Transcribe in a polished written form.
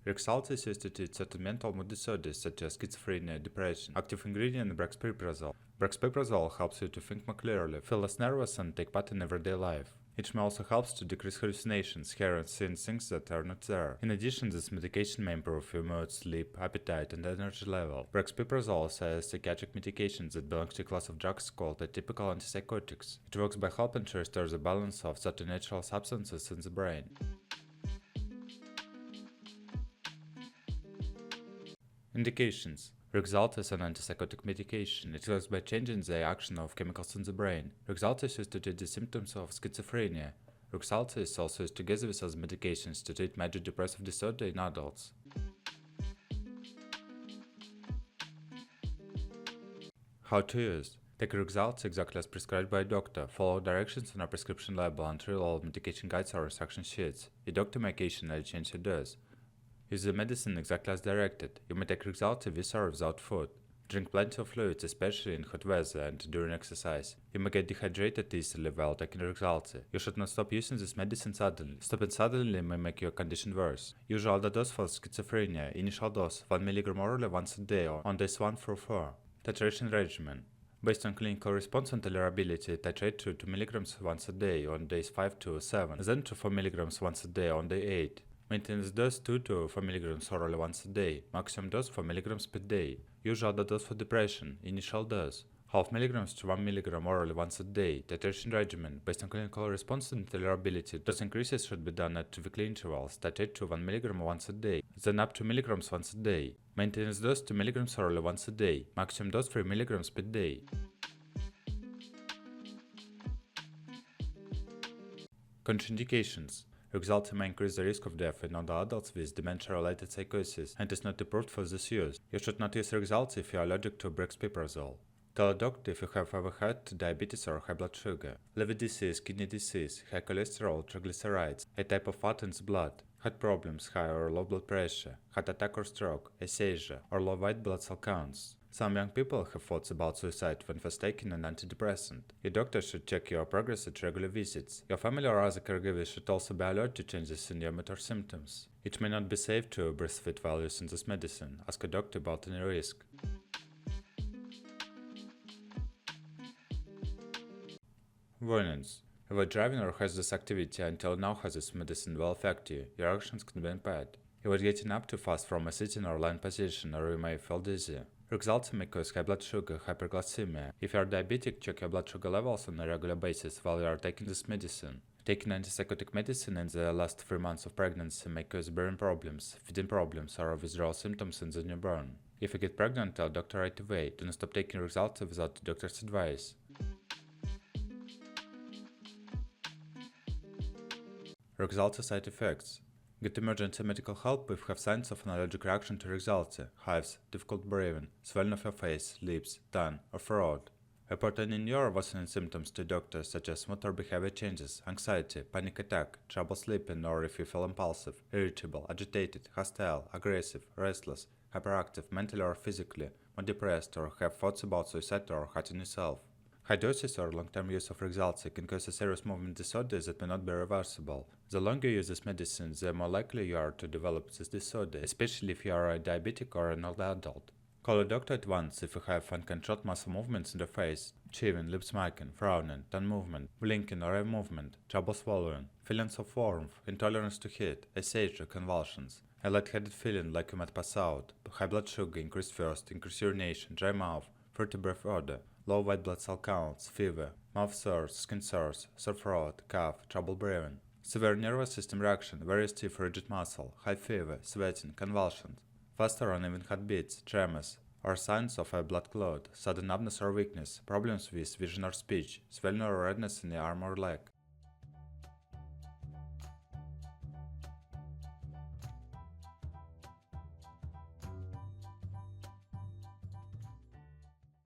Rexulti is used to treat certain mental mood disorders such as schizophrenia, depression. Active ingredient Brexpiprazole. Brexpiprazole helps you to think more clearly, feel less nervous, and take part in everyday life. It may also help to decrease hallucinations, hearing, seeing things that are not there. In addition, this medication may improve your mood, sleep, appetite, and energy level. Brexpiprazole is a psychiatric medication that belongs to a class of drugs called atypical antipsychotics. It works by helping to restore the balance of certain natural substances in the brain. Indications. Rexulti is an antipsychotic medication. It works by changing the action of chemicals in the brain. Rexulti is used to treat the symptoms of schizophrenia. Rexulti is also used together with other medications to treat major depressive disorder in adults. How to use. Take Rexulti exactly as prescribed by a doctor. Follow directions on a prescription label and read all medication guides or instruction sheets. Your doctor may occasionally change your dose. Use the medicine exactly as directed. You may take Rexulti with or without food. Drink plenty of fluids, especially in hot weather and during exercise. You may get dehydrated easily while taking Rexulti. You should not stop using this medicine suddenly. Stopping suddenly may make your condition worse. Usual dose for schizophrenia. Initial dose 1 mg orally once a day or on days 1 through 4. Titration regimen. Based on clinical response and tolerability, titrate to 2 mg once a day on days 5 to 7, then to 4 mg once a day on day 8. Maintenance dose 2 to 4 mg orally once a day. Maximum dose 4 mg per day. Usual dose for depression. Initial dose half mg to 1 mg orally once a day. Titration regimen. Based on clinical response and tolerability, dose increases should be done at weekly intervals. Titrate to 1 mg once a day, then up to mg once a day. Maintenance dose 2 mg orally once a day. Maximum dose 3 mg per day. Contraindications. Rexulti may increase the risk of death in older adults with dementia-related psychosis and is not approved for this use. You should not use Rexulti if you are allergic to Brexpiprazole. Tell a doctor if you have ever had diabetes or high blood sugar, liver disease, kidney disease, high cholesterol, triglycerides, a type of fat in the blood, heart problems, high or low blood pressure, heart attack or stroke, aphasia, or low white blood cell counts. Some young people have thoughts about suicide when first taking an antidepressant. Your doctor should check your progress at regular visits. Your family or other caregivers should also be alert to changes in your mood or symptoms. It may not be safe to breastfeed while using this medicine. Ask a doctor about any risk. Warnings. Avoid driving or hazardous activity until now hazardous medicine will affect you. Your actions can be impaired. Avoid getting up too fast from a sitting or lying position, or you may feel dizzy. Rexulti may cause high blood sugar, hyperglycemia. If you are diabetic, check your blood sugar levels on a regular basis while you are taking this medicine. Taking antipsychotic medicine in the last 3 months of pregnancy may cause breathing problems, feeding problems, or withdrawal symptoms in the newborn. If you get pregnant, tell doctor right away. Do not stop taking Rexulti without the doctor's advice. Rexulti side effects. Get emergency medical help if you have signs of an allergic reaction to Rexulti, hives, difficult breathing, swelling of your face, lips, tongue, or throat. Report any new or worsening symptoms to doctors such as motor behavior changes, anxiety, panic attack, trouble sleeping, or if you feel impulsive, irritable, agitated, hostile, aggressive, restless, hyperactive mentally or physically, more depressed, or have thoughts about suicide or hurting yourself. High doses or long-term use of Rexulti can cause a serious movement disorder that may not be reversible. The longer you use this medicine, the more likely you are to develop this disorder, especially if you are a diabetic or an older adult. Call a doctor at once if you have uncontrolled muscle movements in the face, chewing, lip smacking, frowning, tongue movement, blinking or eye movement, trouble swallowing, feelings of warmth, intolerance to heat, aphasia, convulsions, a lightheaded feeling like you might pass out, high blood sugar, increased thirst, increased urination, dry mouth, fruity breath odor, low white blood cell counts, fever, mouth sores, skin sores, sore throat, cough, trouble breathing, severe nervous system reaction, very stiff rigid muscle, high fever, sweating, convulsions, fast or uneven heartbeats, tremors, or signs of a blood clot, sudden numbness or weakness, problems with vision or speech, swelling or redness in the arm or leg.